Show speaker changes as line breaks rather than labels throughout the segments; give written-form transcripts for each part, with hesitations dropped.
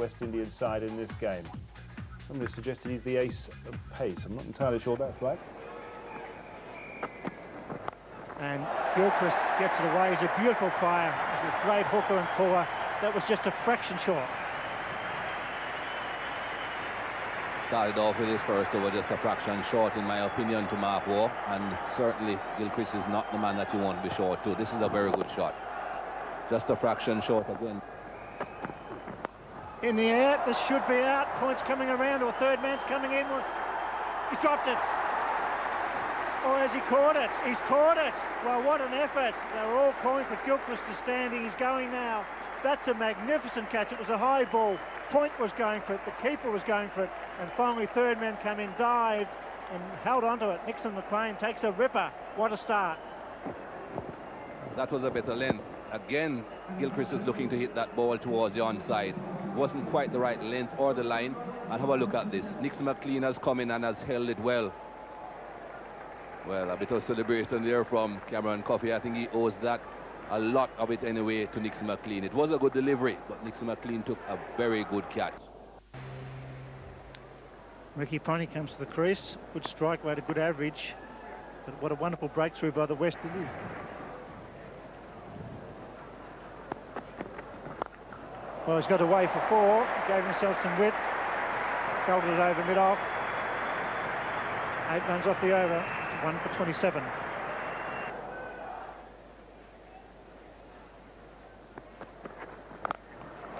West Indian side in this game. Somebody suggested he's the ace of pace. I'm not entirely sure that's right.
And Gilchrist gets it away. He's a beautiful player. He's a great hooker and puller. That was just a fraction short.
Started off with his first over just a fraction short, in my opinion, to Mark Waugh, and certainly Gilchrist is not the man that you want to be short to. This is a very good shot. Just a fraction short again.
In the air, this should be out. Points coming around, or third man's coming in. He's dropped it. Or has he caught it? He's caught it. Well, what an effort. They were all calling for Gilchrist to standing. He's going now. That's a magnificent catch. It was a high ball. Point was going for it. The keeper was going for it. And finally, third man came in, dived, and held onto it. Nixon McLean takes a ripper. What a start.
That was a bit of length. Again, Gilchrist is looking to hit that ball towards the onside. Wasn't quite the right length or the line. And have a look at this. Nixon McLean has come in and has held it well. Well, a bit of celebration there from Cameron Coffey. I think he owes that, a lot of it anyway, to Nixon McLean. It was a good delivery, but Nixon McLean took a very good catch.
Ricky Ponty comes to the crease. Good strike rate, a good average. But what a wonderful breakthrough by the West Indies. Well, he's got away for 4. Gave himself some width. Belted it over mid-off. 8 runs off the over. 1 for 27.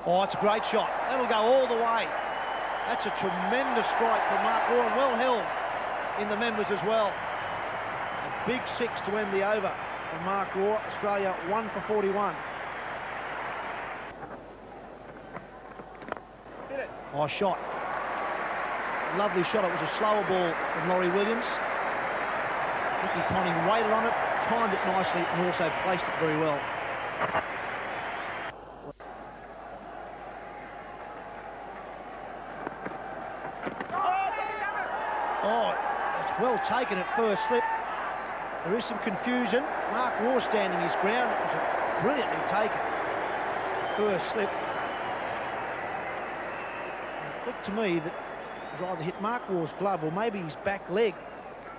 Oh, it's a great shot. That'll go all the way. That's a tremendous strike from Mark Waugh, and well held in the members as well. A big 6 to end the over from Mark Waugh. Australia 1 for 41. Oh, shot. Lovely shot. It was a slower ball from Laurie Williams. Ricky Ponting waited on it, timed it nicely, and also placed it very well. Oh, it's well taken at first slip. There is some confusion. Mark Waugh standing his ground. It was brilliantly taken. First slip. It looked to me that it was either hit Mark Waugh's glove or maybe his back leg.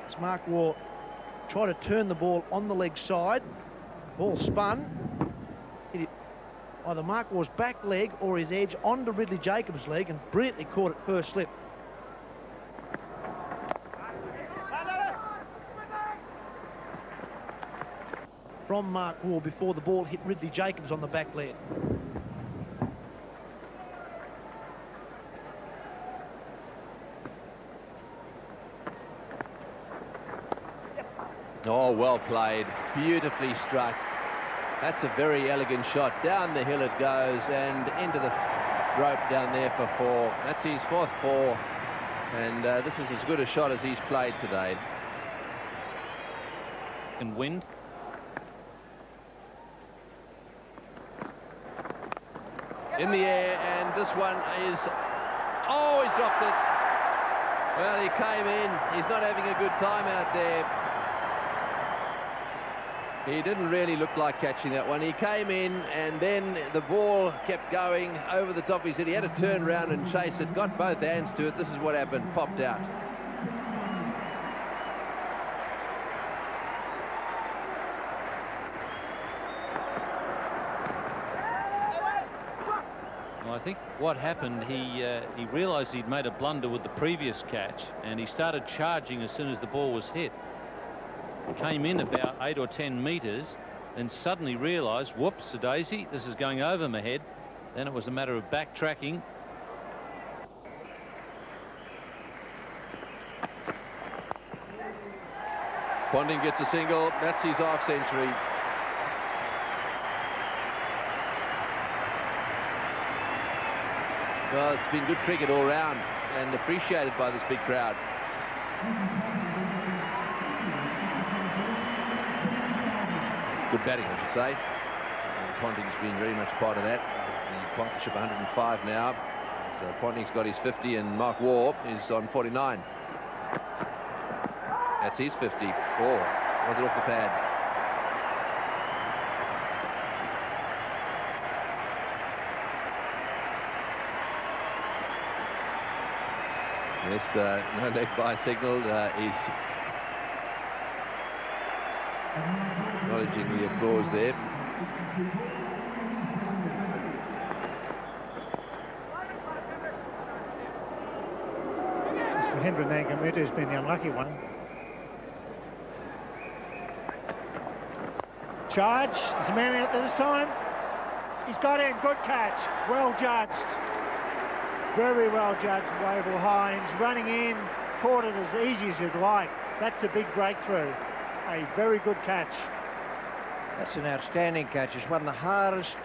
As Mark Waugh tried to turn the ball on the leg side. Ball spun. Hit it either Mark Waugh's back leg or his edge onto Ridley Jacobs' leg and brilliantly caught it first slip. From Mark Waugh before the ball hit Ridley Jacobs on the back leg.
Oh, well played. Beautifully struck. That's a very elegant shot. Down the hill it goes and into the rope down there for 4. That's his 4th 4. And this is as good a shot as he's played today.
And wind.
In the air, and this one is... Oh, he's dropped it. Well, he came in. He's not having a good time out there. He didn't really look like catching that one. He came in, and then the ball kept going over the top of his head. He had to turn around and chase it, got both hands to it. This is what happened, popped out.
Well, I think what happened, he realised he'd made a blunder with the previous catch, and he started charging as soon as the ball was hit. Came in about 8 or 10 metres, then suddenly realised, whoops, a daisy, this is going over my head. Then it was a matter of backtracking.
Ponting gets a single. That's his half century. Well, it's been good cricket all round and appreciated by this big crowd. Good batting, I should say. Ponting's been very much part of that. The partnership 105 now. So Ponting's got his 50 and Mark Waugh is on 49. That's his 50. Oh, was it off the pad? Yes, no leg by signal. He's acknowledging the applause there.
As for Hendra Nangamutu, who's been the unlucky one. Charge. There's a man out there this time. He's got in. Good catch. Well judged. Very well judged, Wavell Hines. Running in. Caught it as easy as you'd like. That's a big breakthrough. A very good catch.
That's an outstanding catch. It's one of the hardest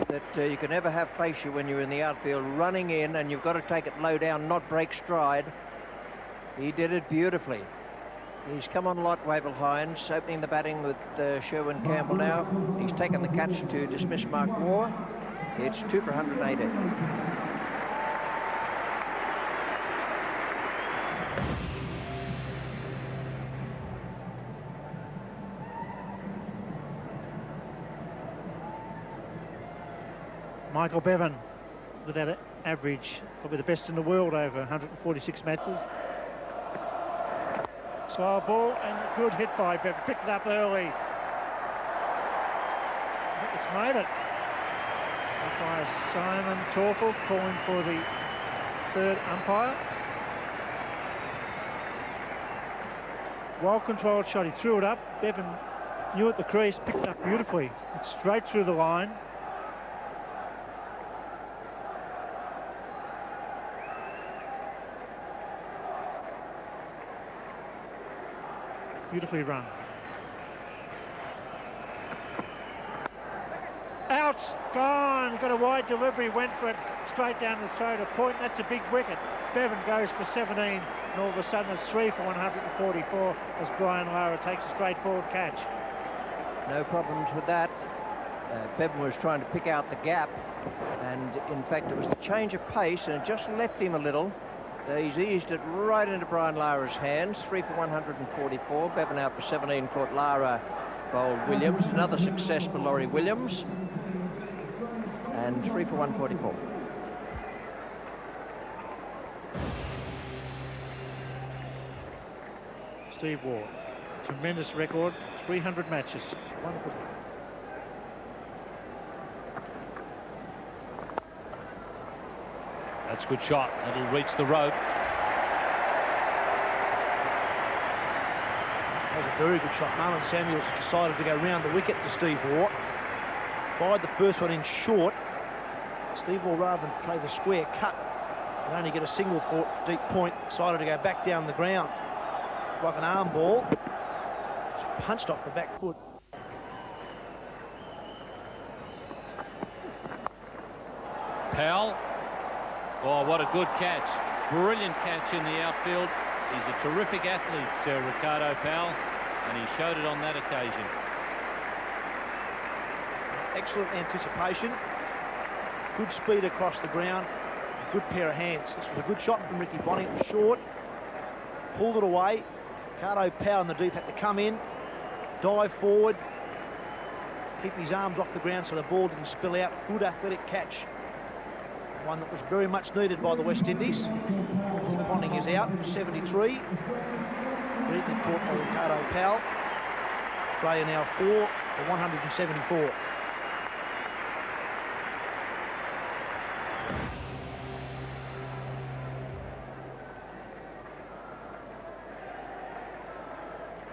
that you can ever have face you when you're in the outfield, running in, and you've got to take it low down, not break stride. He did it beautifully. He's come on light, Wavell Hines, opening the batting with Sherwin Campbell now. He's taken the catch to dismiss Mark Waugh. It's 2 for 180.
Michael Bevan with that average, probably the best in the world over 146 matches. Slow ball and a good hit by Bevan. Picked it up early. I think it's made it. Umpire Simon Torkel calling for the third umpire. Well-controlled shot. He threw it up. Bevan knew at the crease, picked it up beautifully. It's straight through the line. Beautifully run. Out, gone, got a wide delivery, went for it straight down the throat of point. That's a big wicket. Bevan goes for 17, and all of a sudden it's 3 for 144 as Brian Lara takes a straightforward catch.
No problems with that. Bevan was trying to pick out the gap, and in fact it was the change of pace, and it just left him a little. He's eased it right into Brian Lara's hands. 3 for 144. Bevan out for 17, caught Lara, bowled Williams. Another success for Laurie Williams. And 3 for 144.
Steve Waugh, tremendous record, 300 matches. Wonderful.
That's a good shot. It'll reach the rope.
That was a very good shot. Marlon Samuels decided to go round the wicket to Steve Waugh. Fired the first one in short. Steve Waugh, rather than play the square cut and only get a single deep point, decided to go back down the ground like an arm ball. Just punched off the back foot.
Powell. Oh, what a good catch. Brilliant catch in the outfield. He's a terrific athlete, Ricardo Powell, and he showed it on that occasion.
Excellent anticipation. Good speed across the ground. A good pair of hands. This was a good shot from Ricky Bonney. It was short. Pulled it away. Ricardo Powell in the deep had to come in, dive forward, keep his arms off the ground so the ball didn't spill out. Good athletic catch. One that was very much needed by the West Indies. Ponting is out, 73. Brilliantly caught by Ricardo Powell. Australia now 4 for 174.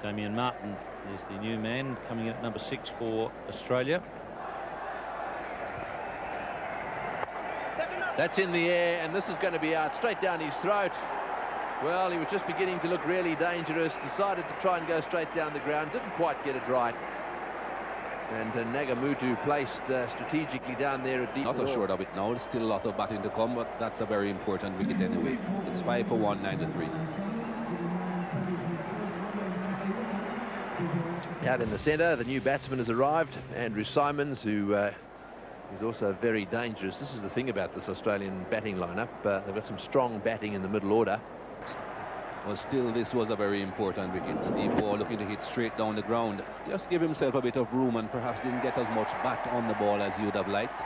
Damien Martin is the new man coming in at number 6 for Australia.
That's in the air, and this is going to be out straight down his throat. Well, he was just beginning to look really dangerous, decided to try and go straight down the ground, didn't quite get it right. And Nangamutu placed strategically down there at deep.
Not so short of it now. There's still a lot of batting to come, but that's a very important wicket anyway. It's 5 for 193.
Out in the centre, the new batsman has arrived, Andrew Simons, who is also very dangerous. This is the thing about this Australian batting lineup. They've got some strong batting in the middle order.
Well, still, this was a very important wicket. Steve Waugh looking to hit straight down the ground. Just give himself a bit of room and perhaps didn't get as much bat on the ball as he would have liked.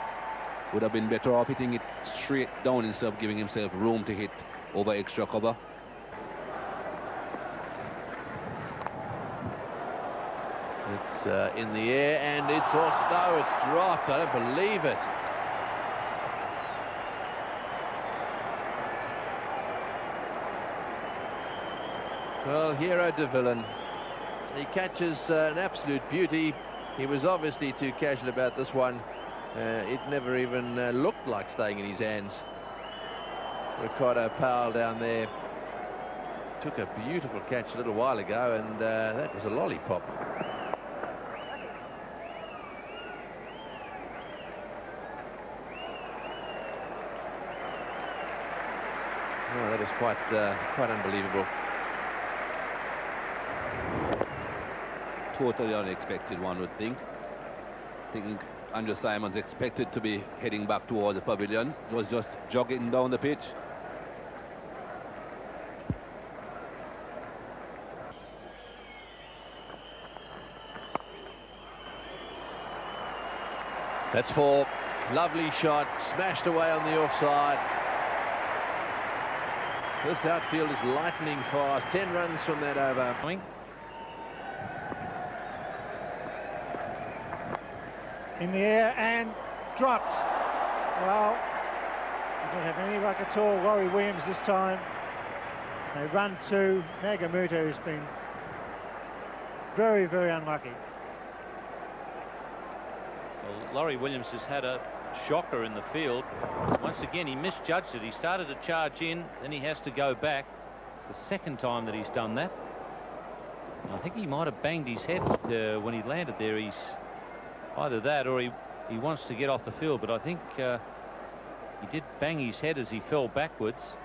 Would have been better off hitting it straight down instead of giving himself room to hit
over extra cover.
It's in the air, and it's also, no, it's dropped. I don't believe it. Well, hero to villain. He catches an absolute beauty. He was obviously too casual about this one. It never even looked like staying in his hands. Ricardo Powell down there took a beautiful catch a little while ago, and that was a lollipop. Oh, that is quite unbelievable.
Totally unexpected, one would think. Thinking Andrew Simons expected to be heading back towards the pavilion. He was just jogging down the pitch.
That's 4. Lovely shot, smashed away on the offside. This outfield is lightning fast. 10 runs from that over.
In the air and dropped. Well, they don't have any luck at all. Laurie Williams this time. They run to Nagamuto, who's been very, very unlucky.
Well, Laurie Williams has had a shocker in the field. Once again, he misjudged it. He started to charge in, then he has to go back. It's the second time that he's done that. And I think he might have banged his head when he landed there. He's either that or he wants to get off the field, but I think he did bang his head as he fell backwards.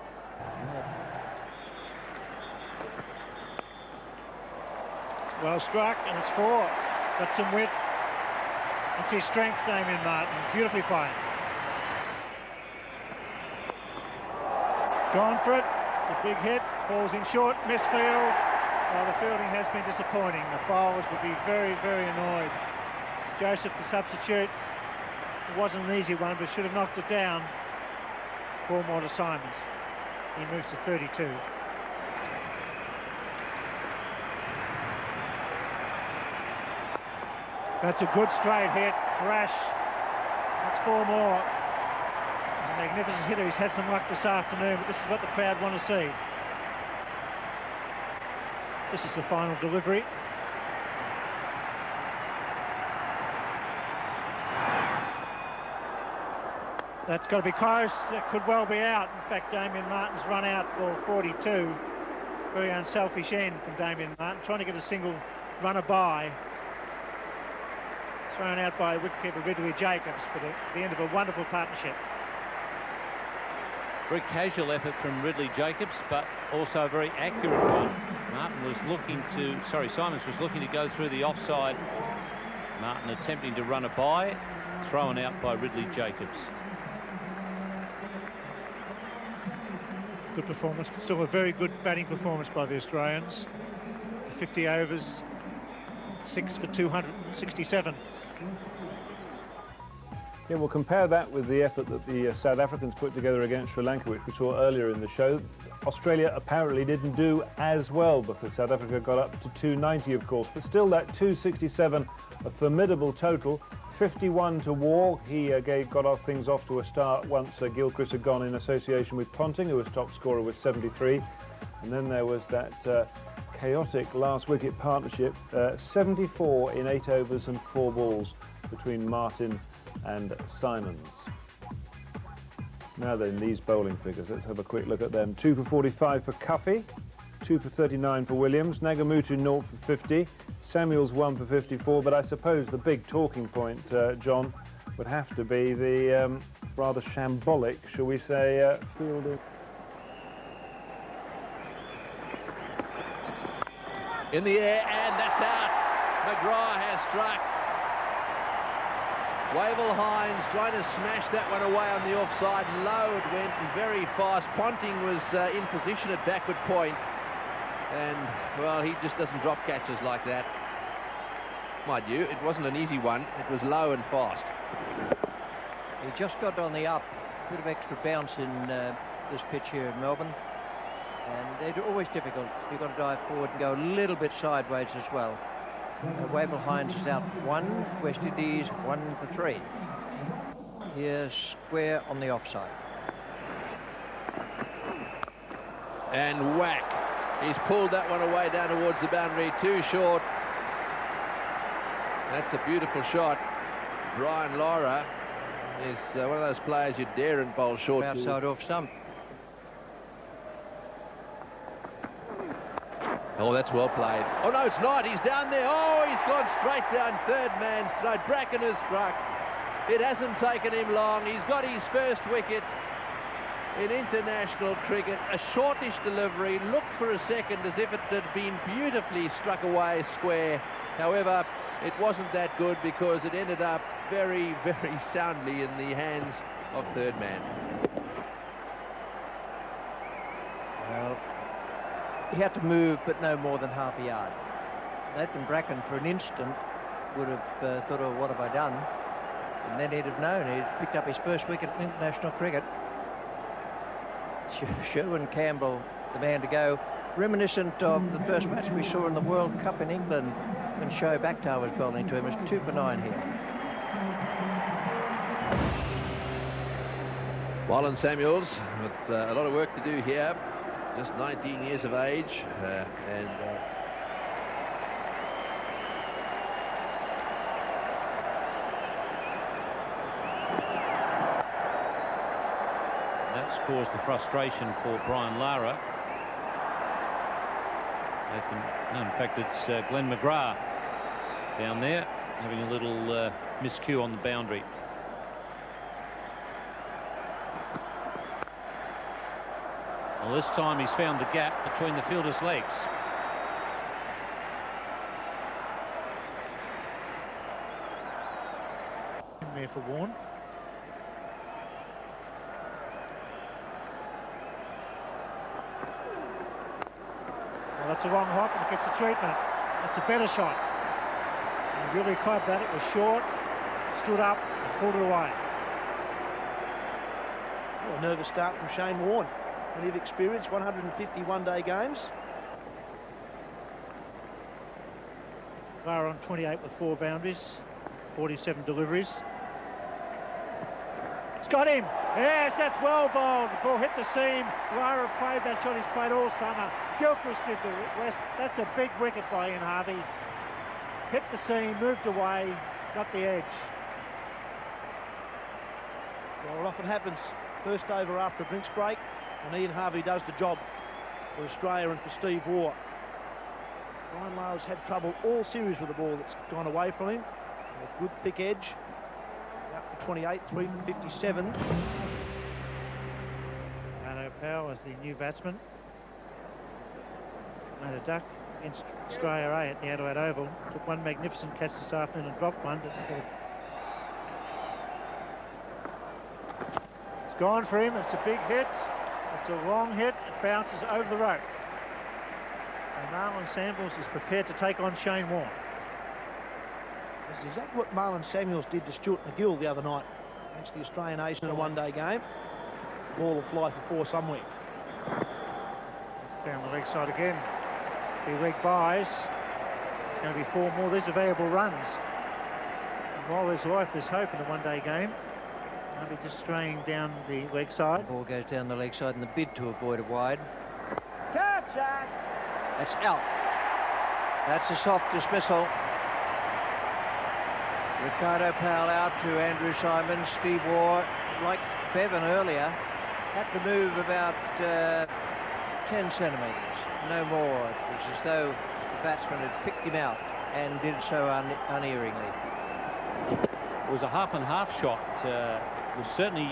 Well struck, and it's 4. Got some width. It's his strength, Damien Martin. Beautifully played. Gone for it. It's a big hit. Falls in short. Misfield. Well, the fielding has been disappointing. The bowlers would be very, very annoyed. Joseph, the substitute. It wasn't an easy one, but should have knocked it down. 4 more to Simons. He moves to 32. That's a good straight hit. Thrash. That's 4 more. He's a magnificent hitter. He's had some luck this afternoon, but this is what the crowd want to see. This is the final delivery. That's got to be close. That could well be out. In fact, Damien Martin's run out for 42. Very unselfish end from Damien Martin, trying to get a single runner by. Thrown out by wicketkeeper Ridley Jacobs, but at the end of a wonderful partnership.
Very casual effort from Ridley Jacobs, but also a very accurate one. Simons was looking to go through the offside. Martin attempting to run it by, thrown out by Ridley Jacobs.
Good performance, but still a very good batting performance by the Australians. 50 overs, 6 for 267.
Yeah, we'll compare that with the effort that the South Africans put together against Sri Lanka, which we saw earlier in the show. Australia apparently didn't do as well because South Africa got up to 290, of course, but still that 267, a formidable total. 51 to War. He got things off to a start once Gilchrist had gone in association with Ponting, who was top scorer with 73. And then there was that chaotic last wicket partnership, 74 in 8 overs and 4 balls between Martin and Simons. Now then, these bowling figures, let's have a quick look at them. 2 for 45 for Cuffy, 2 for 39 for Williams, Nagamuto 0 for 50, Samuels 1 for 54, but I suppose the big talking point, John, would have to be the rather shambolic, shall we say, fielding.
In the air, and that's out. McGrath has struck. Wavell Hines trying to smash that one away on the offside. Low it went and very fast. Ponting was in position at backward point. And, well, he just doesn't drop catches like that. Mind you, it wasn't an easy one. It was low and fast.
He just got on the up. Bit of extra bounce in this pitch here in Melbourne.
And they're always difficult. You've got to dive forward and go a little bit sideways as well. Wavell Hines is out 1, West Indies 1 for 3. Here, square on the offside.
And whack. He's pulled that one away down towards the boundary, too short. That's a beautiful shot. Brian Lara is one of those players you dare and bowl short.
Outside off stump.
Oh, that's well played. Oh, no, it's not. He's down there. Oh, he's gone straight down third man straight. Bracken has struck. It hasn't taken him long. He's got his first wicket in international cricket. A shortish delivery. Looked for a second as if it had been beautifully struck away square. However, it wasn't that good because it ended up very, very soundly in the hands of third man.
Well, he had to move, but no more than half a yard. Nathan Bracken, for an instant, would have thought, oh, what have I done? And then he'd have known he'd picked up his first wicket in international cricket. Sherwin Campbell, the man to go. Reminiscent of the first match we saw in the World Cup in England when Shoaib Akhtar was bowling to him. It's 2 for 9 here.
Marlon Samuels with a lot of work to do here. Just 19 years of age, and
that's caused the frustration for Brian Lara. No, in fact, it's Glenn McGrath down there having a little miscue on the boundary. Well, this time he's found the gap between the fielder's legs.
There for Warne. Well, that's a wrong hop and it gets the treatment. That's a better shot. And really clubbed that. It was short, stood up, and pulled it away.
Well, a nervous start from Shane Warne. Plenty of experience, 150 one-day games.
Lara on 28 with 4 boundaries, 47 deliveries. It's got him. Yes, that's well bowled. The ball hit the seam. Lara played that shot he's played all summer. Gilchrist did the rest. That's a big wicket by Ian Harvey. Hit the seam, moved away, got the edge.
Well, it often happens. First over after a drinks break, and Ian Harvey does the job for Australia and for Steve Waugh. Brian Lara's had trouble all series with the ball that's gone away from him. A good thick edge. Up for 28, 3 for 57.
Mano Powell as the new batsman. Made a duck against Australia A at the Adelaide Oval. Took one magnificent catch this afternoon and dropped one. It's gone for him. It's a big hit. It's a long hit. It bounces over the rope. And Marlon Samuels is prepared to take on Shane Warne.
This is exactly what Marlon Samuels did to Stuart McGill the other night against the Australian ace in a one-day game. The ball will fly for 4 somewhere.
It's down the leg side again. If he leg buys, it's going to be 4 more. These are valuable runs. And while there's life, there's hope in a one-day game. Maybe just straying down the leg side.
The ball goes down the leg side in the bid to avoid a wide. Catch that! That's out. That's a soft dismissal. Ricardo Powell out to Andrew Simon. Steve Waugh, like Bevan earlier, had to move about 10 centimetres, no more. It was as though the batsman had picked him out and did so unerringly.
It was a half and half shot. It was certainly,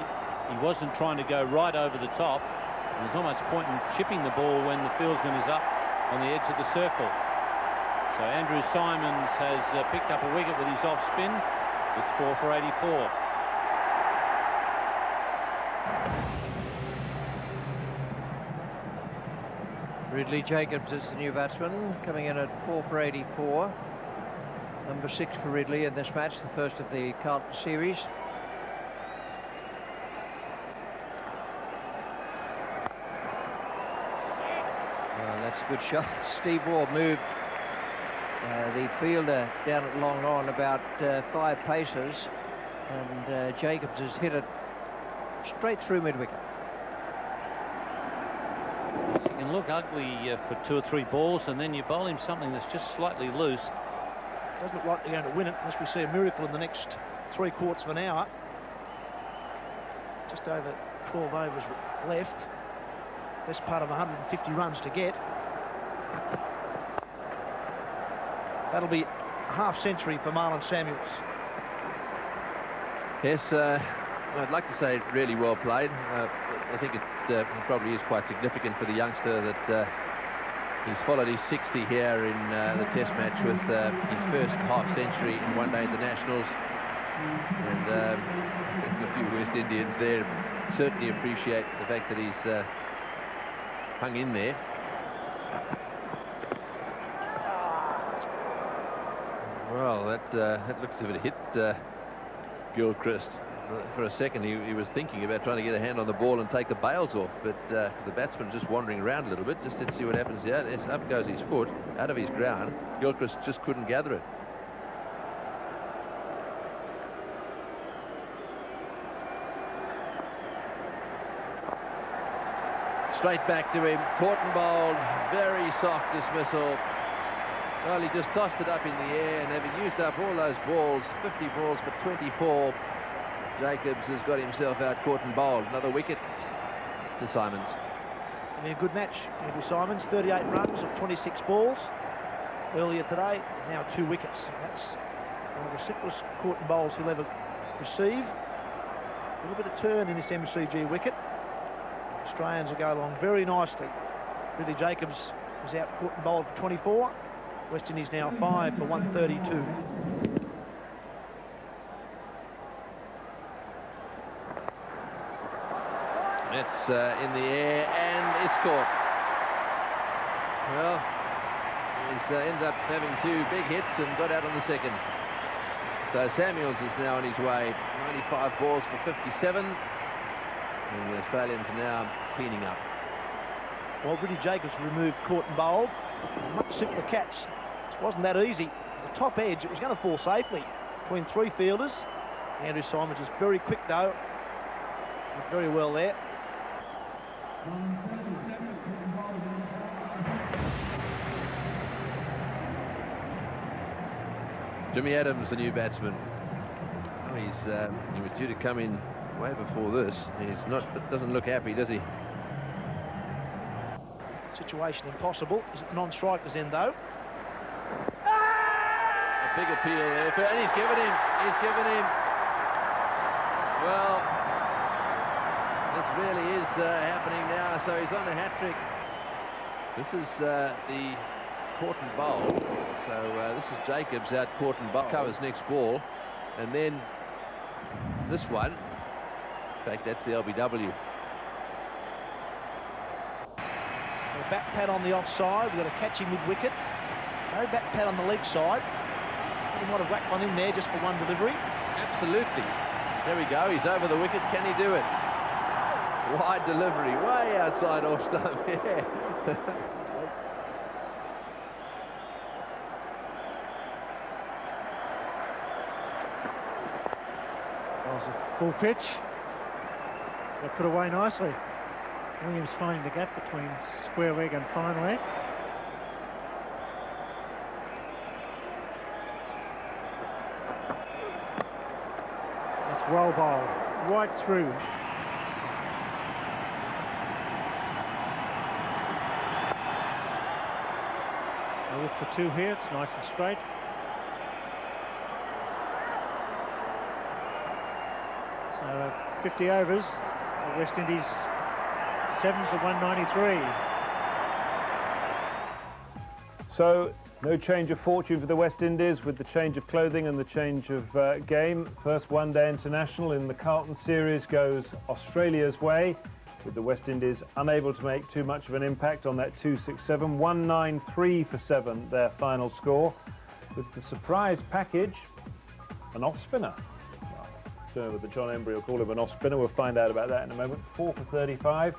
he wasn't trying to go right over the top. There's not much point in chipping the ball when the fieldsman is up on the edge of the circle. So Andrew Simons has picked up a wicket with his off spin. It's 4 for 84.
Ridley Jacobs is the new batsman, coming in at 4 for 84. Number 6 for Ridley in this match, the first of the Carlton series. Well, that's a good shot. Steve Waugh moved the fielder down at long on about 5 paces, and Jacobs has hit it straight through mid-wicket.
He can look ugly for 2 or 3 balls, and then you bowl him something that's just slightly loose.
Doesn't look like they're going to win it unless we see a miracle in the next 3/4 of an hour. Just over 12 overs left. Best part of 150 runs to get. That'll be a half-century for Marlon Samuels.
Yes, I'd like to say really well played. I think it probably is quite significant for the youngster that he's followed his 60 here in the Test match with his first half-century in one-day internationals. And a few West Indians there certainly appreciate the fact that he's hung in there. Well, that looks as if it hit Gilchrist. For a second, he was thinking about trying to get a hand on the ball and take the bails off, but because the batsman just wandering around a little bit, just to see what happens. Yeah, yes, up goes his foot, out of his ground. Gilchrist just couldn't gather it. Straight back to him, caught and bowled, very soft dismissal. Well, he just tossed it up in the air, and having used up all those balls, 50 balls for 24, Jacobs has got himself out caught and bowled. Another wicket to Simons.
I mean, a good match, Andrew Simons. 38 runs of 26 balls earlier today. Now 2 wickets. That's one of the simplest caught and bowls he'll ever receive. A little bit of turn in this MCG wicket. Australians will go along very nicely. Billy Jacobs was out caught and bowled for 24. West Indies now 5 for 132.
It's in the air and it's caught. Well, he's ended up having 2 big hits and got out on the second. So Samuels is now on his way. 95 balls for 57. And the Australians are now cleaning up.
Well, Billy Jacobs removed caught and bowled. Much simpler catch. It wasn't that easy. The top edge, it was going to fall safely between 3 fielders. Andrew Simons is very quick though. Did very well there.
Jimmy Adams, the new batsman. Oh, he was due to come in way before this. He's not. Doesn't look happy, does he?
Situation impossible. Is it non-strikers in though?
A big appeal there, and he's given him. He's given him. Well, this really is happening now. So he's on a hat-trick. This is the caught and bowled. So this is Jacobs out caught and bowled. Covers next ball, and then this one. In fact, that's the LBW.
A back pad on the offside. We've got a catching mid-wicket. No back pad on the leg side. He might have whacked one in there just for one delivery.
Absolutely. There we go. He's over the wicket. Can he do it? Wide delivery, way outside off stump. Yeah.
That was a full pitch. Got put away nicely. Williams finding the gap between square leg and fine leg. That's well bowled, right through. I look for 2 here, it's nice and straight. So 50 overs, West Indies 7 for 193.
So no change of fortune for the West Indies with the change of clothing and the change of game. First one-day international in the Carlton series goes Australia's way, with the West Indies unable to make too much of an impact on that 267. 193 for 7, their final score. With the surprise package, an off-spinner. Well, I don't know whether John Embry will call him an off-spinner. We'll find out about that in a moment. 4 for 35.